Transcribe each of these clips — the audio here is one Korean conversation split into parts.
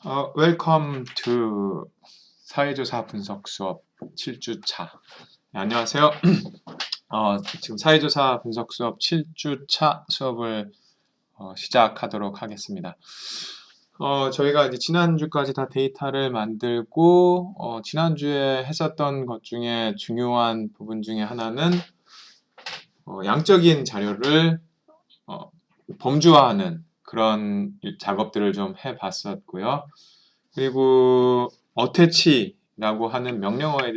Welcome to 사회조사 분석 수업 7주차. 네, 안녕하세요. 지금 사회조사 분석 수업 7주차 수업을 시작하도록 하겠습니다. 저희가 이제 지난주까지 다 데이터를 만들고 지난주에 했었던 것 중에 중요한 부분 중에 하나는 양적인 자료를 범주화하는 그런 작업들을 좀 해봤었고요. 그리고 어태치라고 하는 명령어에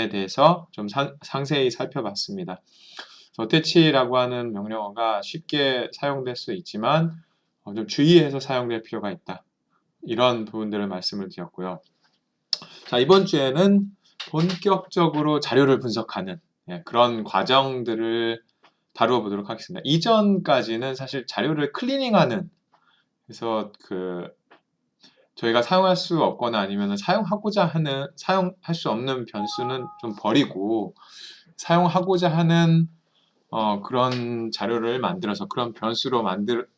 대해서 좀 상세히 살펴봤습니다. 어태치라고 하는 명령어가 쉽게 사용될 수 있지만 좀 주의해서 사용될 필요가 있다. 이런 부분들을 말씀을 드렸고요. 자, 이번 주에는 본격적으로 자료를 분석하는 그런 과정들을 다루어 보도록 하겠습니다. 이전까지는 사실 자료를 클리닝하는, 그래서 저희가 사용할 수 없거나 아니면 사용할 수 없는 변수는 좀 버리고 사용하고자 하는 그런 자료를 만들어서 그런 변수로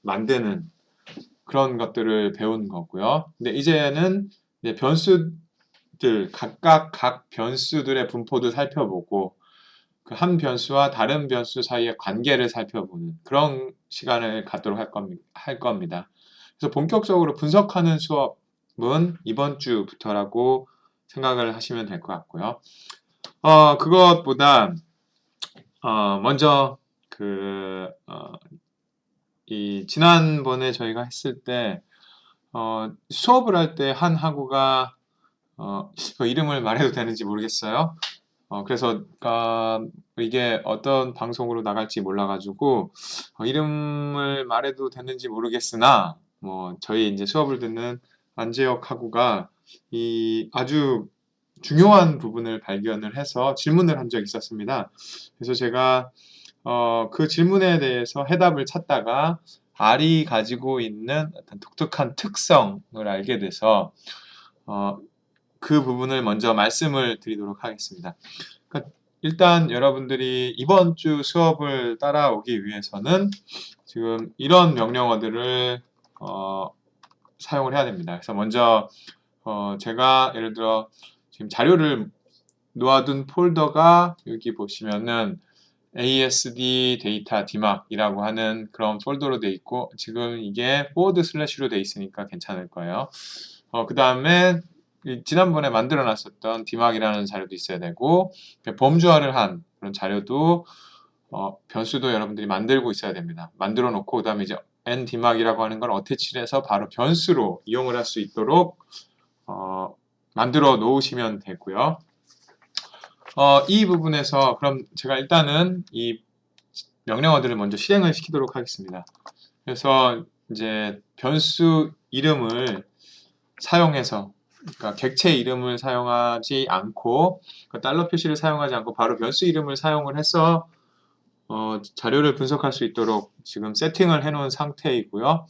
만드는 그런 것들을 배운 거고요. 근데 이제는 변수들, 각 변수들의 분포도 살펴보고 그 한 변수와 다른 변수 사이의 관계를 살펴보는 그런 시간을 갖도록 할 겁니다. 그래서 본격적으로 분석하는 수업은 이번 주부터라고 생각을 하시면 될 것 같고요. 그것보다 먼저 이 지난번에 저희가 했을 때 수업을 할 때 한 학우가 그 이름을 말해도 되는지 모르겠어요. 그래서 이게 어떤 방송으로 나갈지 몰라가지고 이름을 말해도 되는지 모르겠으나 저희 이제 수업을 듣는 안재혁 학우가 이 아주 중요한 부분을 발견을 해서 질문을 한 적이 있었습니다. 그래서 제가 그 질문에 대해서 해답을 찾다가 R이 가지고 있는 어떤 독특한 특성을 알게 돼서 그 부분을 먼저 말씀을 드리도록 하겠습니다. 그러니까 일단 여러분들이 이번 주 수업을 따라오기 위해서는 지금 이런 명령어들을 사용을 해야 됩니다. 그래서 먼저 제가 예를 들어 지금 자료를 놓아둔 폴더가 여기 보시면은 ASD 데이터 디막이라고 하는 그런 폴더로 되어 있고 지금 이게 forward/로 되어 있으니까 괜찮을 거예요. 그 다음에 지난번에 만들어 놨었던 디막이라는 자료도 있어야 되고 범주화를 한 그런 자료도 변수도 여러분들이 만들고 있어야 됩니다. 만들어 놓고 그 다음에 이제 n디막이라고 하는 걸 어태치를 해서 바로 변수로 이용을 할 수 있도록 만들어 놓으시면 되고요. 이 부분에서 그럼 제가 일단은 이 명령어들을 먼저 실행을 시키도록 하겠습니다. 그래서 이제 변수 이름을 사용해서, 그러니까 객체 이름을 사용하지 않고 달러 표시를 사용하지 않고 바로 변수 이름을 사용을 해서 자료를 분석할 수 있도록 지금 세팅을 해놓은 상태이고요.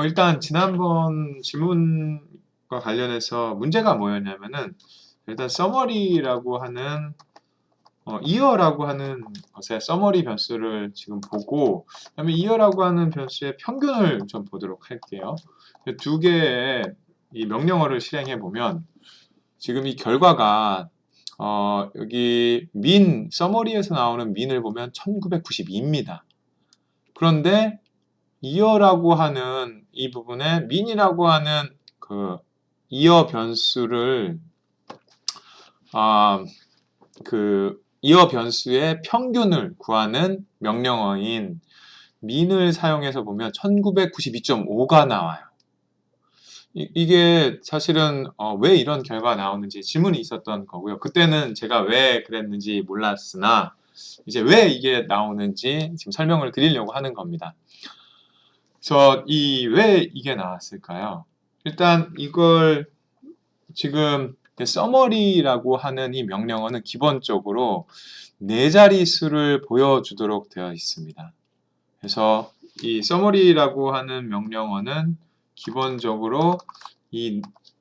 일단 지난번 질문과 관련해서 문제가 뭐였냐면은 일단 서머리라고 하는 이어라고 하는 것의 서머리 변수를 지금 보고 그다음에 이어라고 하는 변수의 평균을 좀 보도록 할게요. 두 개의 이 명령어를 실행해 보면 지금 이 결과가 여기 서머리에서 나오는 민을 보면 1992입니다. 그런데 이어라고 하는 이 부분에 민이라고 하는 그 이어 변수를 이어 변수의 평균을 구하는 명령어인 민을 사용해서 보면 1992.5가 나와요. 이게 사실은 왜 이런 결과가 나오는지 질문이 있었던 거고요. 그때는 제가 왜 그랬는지 몰랐으나 이제 왜 이게 나오는지 지금 설명을 드리려고 하는 겁니다. 그래서 왜 이게 나왔을까요? 일단 이걸 지금 서머리라고 하는 이 명령어는 기본적으로 4자리 수를 보여주도록 되어 있습니다. 그래서 이 서머리라고 하는 명령어는 기본적으로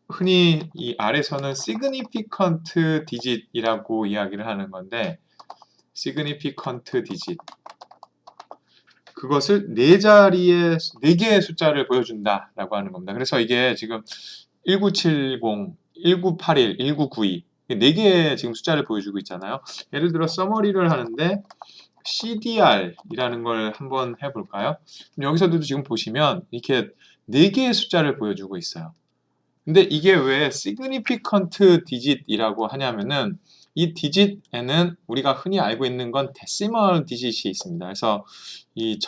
흔히 이 아래서는 significant digit이라고 이야기를 하는 건데 significant digit 그것을 네 자리의 네 개의 숫자를 보여준다라고 하는 겁니다. 그래서 이게 지금 1970, 1981, 1992 네 개의 지금 숫자를 보여주고 있잖아요. 예를 들어 서머리를 하는데 CDR이라는 걸 한번 해볼까요? 여기서도 지금 보시면 이렇게 네 개의 숫자를 보여주고 있어요. 근데 이게 왜 significant digit이라고 하냐면은 이 digit에는 우리가 흔히 알고 있는 건 decimal digit이 있습니다. 그래서 이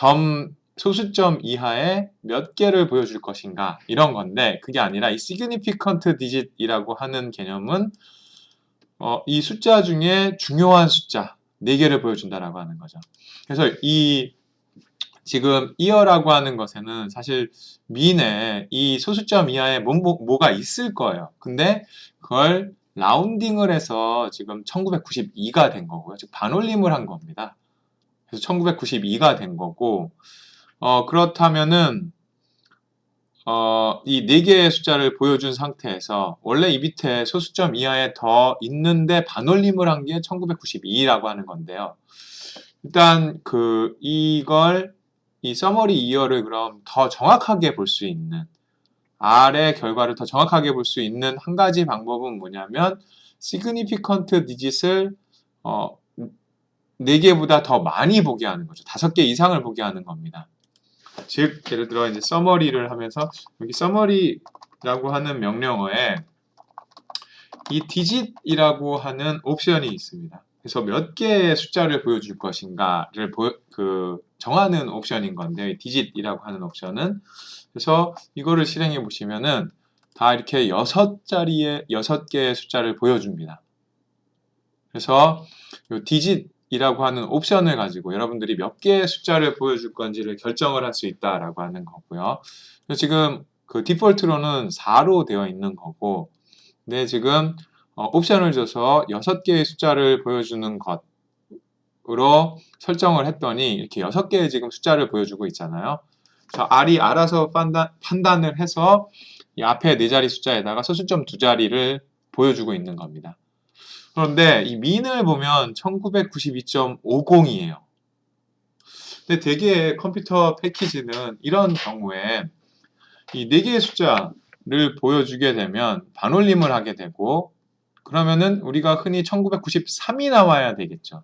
소수점 이하에 몇 개를 보여줄 것인가 이런 건데 그게 아니라 이 significant digit이라고 하는 개념은 이 숫자 중에 중요한 숫자 4개를 보여준다라고 하는 거죠. 그래서 이 지금 이어라고 하는 것에는 사실 민에 이 소수점 이하에 뭐가 있을 거예요. 근데 그걸 라운딩을 해서 지금 1992가 된 거고요. 즉 반올림을 한 겁니다. 그래서 1992가 된 거고 그렇다면은 이 4개의 숫자를 보여준 상태에서 원래 이 밑에 소수점 이하에 더 있는데 반올림을 한 게 1992라고 하는 건데요. 일단 이 서머리 이어를 그럼 더 정확하게 볼 수 있는 R의 결과를 더 정확하게 볼 수 있는 한 가지 방법은 뭐냐면 significant digit을 4개보다 더 많이 보게 하는 거죠. 5개 이상을 보게 하는 겁니다. 즉 예를 들어 이제 서머리를 하면서 여기 서머리라고 하는 명령어에 이 digit이라고 하는 옵션이 있습니다. 그래서 몇 개의 숫자를 보여줄 것인가를 정하는 옵션인 건데 digit이라고 하는 옵션은 그래서 이거를 실행해 보시면은 다 이렇게 6개의 숫자를 보여줍니다. 그래서 이 digit이라고 하는 옵션을 가지고 여러분들이 몇 개의 숫자를 보여줄 건지를 결정을 할 수 있다라고 하는 거고요. 지금 그 디폴트로는 4로 되어 있는 거고 근데 지금 옵션을 줘서 6개의 숫자를 보여주는 것으로 설정을 했더니 이렇게 6개의 지금 숫자를 보여주고 있잖아요. 그래서 R이 알아서 판단을 해서 이 앞에 4자리 숫자에다가 소수점 2자리를 보여주고 있는 겁니다. 그런데 이 민을 보면 1992.50이에요. 근데 대개 컴퓨터 패키지는 이런 경우에 이 4개의 숫자를 보여주게 되면 반올림을 하게 되고 그러면은 우리가 흔히 1993이 나와야 되겠죠.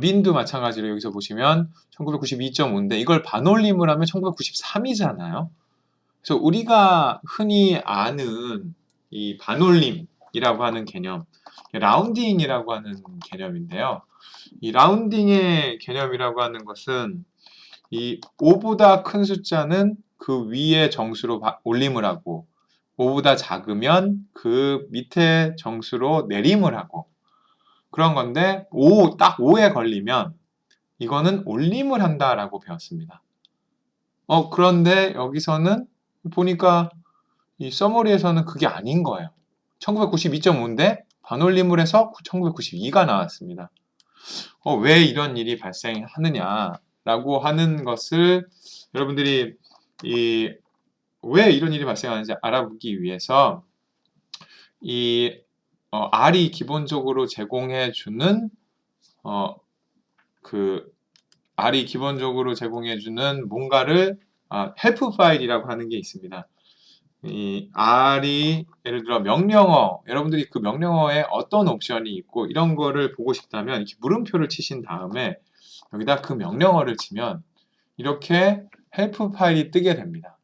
민도 마찬가지로 여기서 보시면 1992.5인데 이걸 반올림을 하면 1993이잖아요. 그래서 우리가 흔히 아는 이 반올림이라고 하는 개념, 라운딩이라고 하는 개념인데요. 이 라운딩의 개념이라고 하는 것은 이 5보다 큰 숫자는 그 위에 정수로 올림을 하고 5보다 작으면 그 밑에 정수로 내림을 하고 그런 건데 딱 5에 걸리면 이거는 올림을 한다라고 배웠습니다. 그런데 여기서는 보니까 이 서머리에서는 그게 아닌 거예요. 1992.5인데 반올림을 해서 1992가 나왔습니다. 왜 이런 일이 발생하느냐라고 하는 것을 여러분들이 왜 이런 일이 발생하는지 알아보기 위해서 R이 기본적으로 제공해주는 R이 기본적으로 제공해주는 뭔가를 헬프 파일이라고 하는 게 있습니다. 이 R이 예를 들어 명령어, 여러분들이 그 명령어에 어떤 옵션이 있고 이런 거를 보고 싶다면 이렇게 물음표를 치신 다음에 여기다 그 명령어를 치면 이렇게 헬프 파일이 뜨게 됩니다.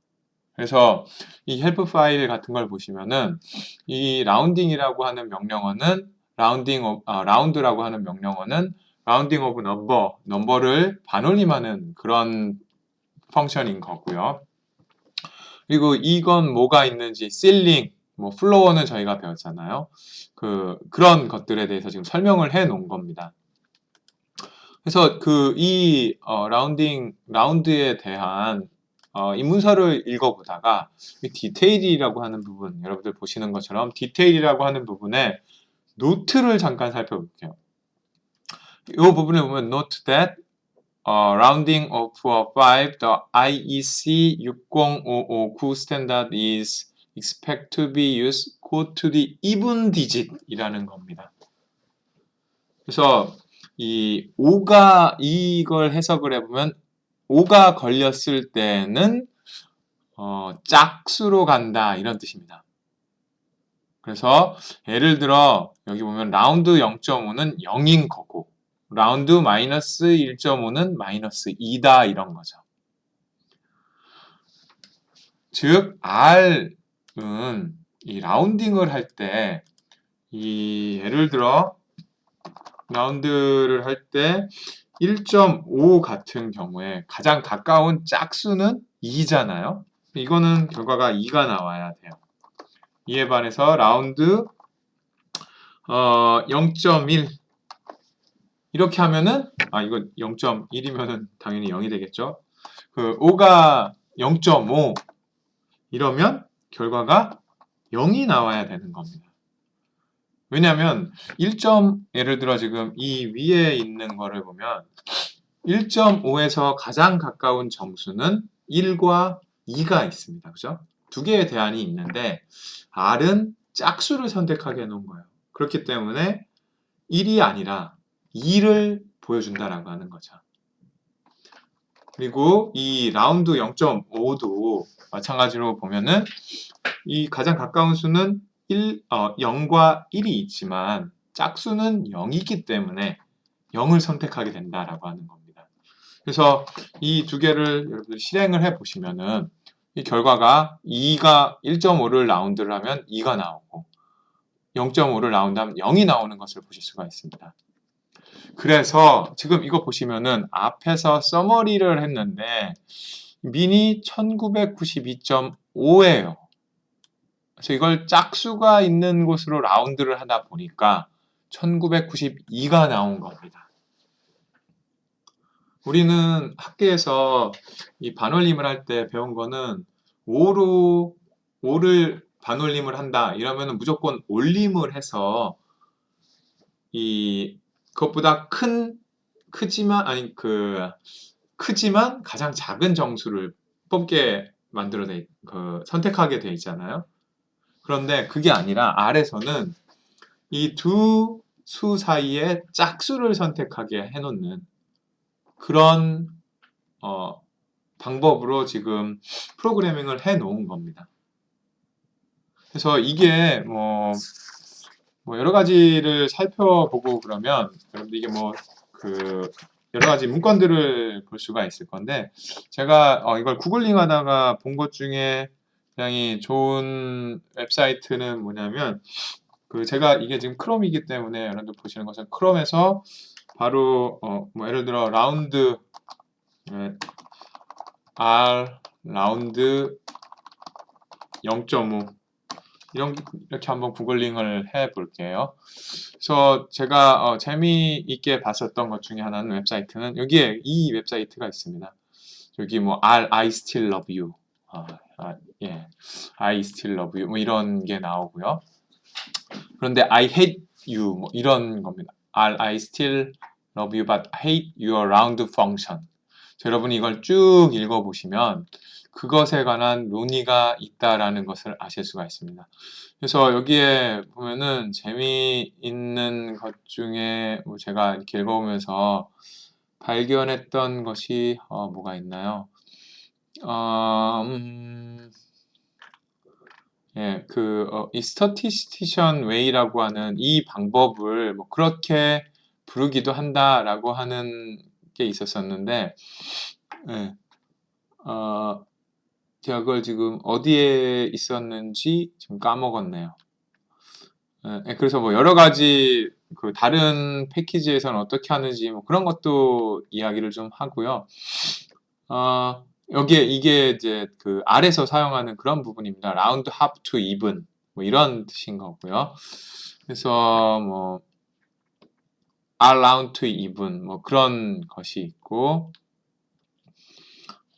그래서 이 헬프 파일 같은 걸 보시면은 이 라운딩이라고 하는 명령어는 라운드라고 하는 명령어는 라운딩 오브 넘버를 반올림하는 그런 펑션인 거고요. 그리고 이건 뭐가 있는지 실링, 플로어는 저희가 배웠잖아요. 그런 것들에 대해서 지금 설명을 해 놓은 겁니다. 그래서 라운드에 대한 이 문서를 읽어보다가 이 디테일이라고 하는 부분, 여러분들 보시는 것처럼 디테일이라고 하는 부분에 노트를 잠깐 살펴볼게요. 이 부분을 보면 note that rounding of 5, the IEC 60559 standard is expect to be used go to the even digit 이라는 겁니다. 그래서 이 5가 이걸 해석을 해보면 O가 걸렸을 때는 짝수로 간다 이런 뜻입니다. 그래서 예를 들어 여기 보면 라운드 0.5는 0인 거고 라운드 마이너스 1.5는 마이너스 2다 이런 거죠. 즉 R은 이 라운딩을 할 때 이 예를 들어 라운드를 할 때 1.5 같은 경우에 가장 가까운 짝수는 2잖아요. 이거는 결과가 2가 나와야 돼요. 이에 반해서 라운드 0.1 이렇게 하면은 이거 0.1이면은 당연히 0이 되겠죠. 그 5가 0.5 이러면 결과가 0이 나와야 되는 겁니다. 왜냐하면 예를 들어 지금 이 위에 있는 거를 보면 1.5에서 가장 가까운 정수는 1과 2가 있습니다. 그죠? 두 개의 대안이 있는데 R은 짝수를 선택하게 해놓은 거예요. 그렇기 때문에 1이 아니라 2를 보여준다라고 하는 거죠. 그리고 이 라운드 0.5도 마찬가지로 보면은 이 가장 가까운 수는 0과 1이 있지만 짝수는 0이기 때문에 0을 선택하게 된다라고 하는 겁니다. 그래서 이 두 개를 여러분들 실행을 해 보시면은 이 결과가 2가 1.5를 라운드를 하면 2가 나오고 0.5를 라운드하면 0이 나오는 것을 보실 수가 있습니다. 그래서 지금 이거 보시면은 앞에서 서머리를 했는데 민이 1992.5예요. 그래서 이걸 짝수가 있는 곳으로 라운드를 하다 보니까 1992가 나온 겁니다. 우리는 학교에서 이 반올림을 할 때 배운 거는 5를 반올림을 한다 이러면 무조건 올림을 해서 그것보다 크지만 가장 작은 정수를 뽑게 선택하게 돼 있잖아요. 그런데 그게 아니라 R에서는 이 두 수 사이에 짝수를 선택하게 해놓는 그런 방법으로 지금 프로그래밍을 해 놓은 겁니다. 그래서 이게 여러 가지를 살펴보고 그러면 여러분들 이게 여러 가지 문건들을 볼 수가 있을 건데 제가 이걸 구글링 하다가 본 것 중에 굉장히 좋은 웹사이트는 뭐냐면 제가 이게 지금 크롬이기 때문에 여러분들 보시는 것은 크롬에서 바로 예를 들어 라운드 R 라운드 0.5 이렇게 한번 구글링을 해 볼게요. 그래서 제가 재미있게 봤었던 것 중에 하나는 웹사이트는 여기에 이 웹사이트가 있습니다. 여기 I still love you. 예. I still love you. 이런 게 나오고요. 그런데 I hate you. 이런 겁니다. I still love you but hate your round function. 여러분이 이걸 쭉 읽어보시면 그것에 관한 논의가 있다라는 것을 아실 수가 있습니다. 그래서 여기에 보면은 재미있는 것 중에 제가 이렇게 읽어보면서 발견했던 것이 뭐가 있나요? 예, 이 statistician way라고 하는 이 방법을 그렇게 부르기도 한다라고 하는 게 있었었는데, 예, 제가 그걸 지금 어디에 있었는지 지금 까먹었네요. 예, 그래서 여러 가지 다른 패키지에서는 어떻게 하는지 그런 것도 이야기를 좀 하고요. 여기에 이게 이제 R에서 사용하는 그런 부분입니다. round up to even 이런 뜻인 거고요. 그래서 R round to even 그런 것이 있고,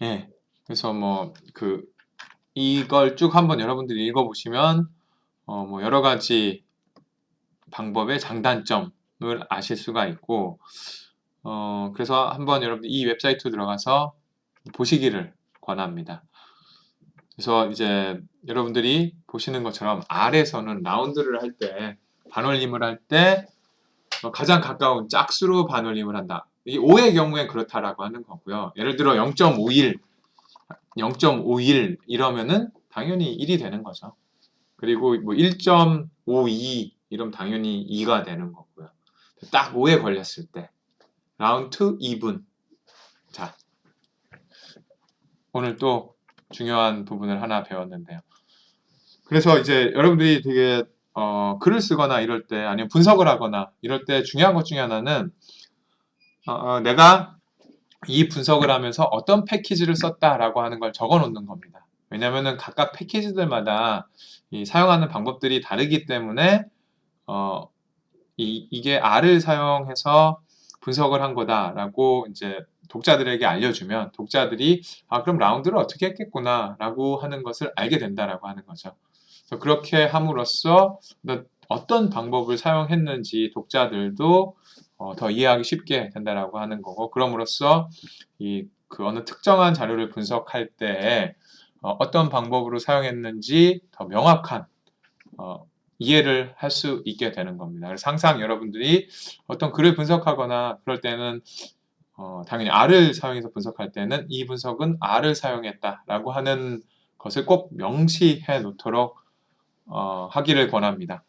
예. 그래서 이걸 쭉 한번 여러분들이 읽어보시면 여러 가지 방법의 장단점을 아실 수가 있고, 그래서 한번 여러분들 이 웹사이트 들어가서 보시기를 권합니다. 그래서 이제 여러분들이 보시는 것처럼 R에서는 라운드를 할 때, 반올림을 할 때 가장 가까운 짝수로 반올림을 한다. 이 5의 경우엔 그렇다라고 하는 거고요. 예를 들어 0.51, 0.51 이러면은 당연히 1이 되는 거죠. 그리고 뭐 1.52 이러면 당연히 2가 되는 거고요. 딱 5에 걸렸을 때 round to even. 자, 오늘 또 중요한 부분을 하나 배웠는데요. 그래서 이제 여러분들이 되게 글을 쓰거나 이럴 때 아니면 분석을 하거나 이럴 때 중요한 것 중에 하나는 내가 이 분석을 하면서 어떤 패키지를 썼다라고 하는 걸 적어 놓는 겁니다. 왜냐면은 각각 패키지들마다 이 사용하는 방법들이 다르기 때문에 이게 R을 사용해서 분석을 한 거다라고 이제 독자들에게 알려주면 독자들이 그럼 라운드를 어떻게 했겠구나라고 하는 것을 알게 된다라고 하는 거죠. 그래서 그렇게 함으로써 어떤 방법을 사용했는지 독자들도 더 이해하기 쉽게 된다라고 하는 거고, 그럼으로써 그 어느 특정한 자료를 분석할 때 어떤 방법으로 사용했는지 더 명확한 이해를 할 수 있게 되는 겁니다. 그래서 항상 여러분들이 어떤 글을 분석하거나 그럴 때는 당연히 R을 사용해서 분석할 때는 이 분석은 R을 사용했다라고 하는 것을 꼭 명시해 놓도록 하기를 권합니다.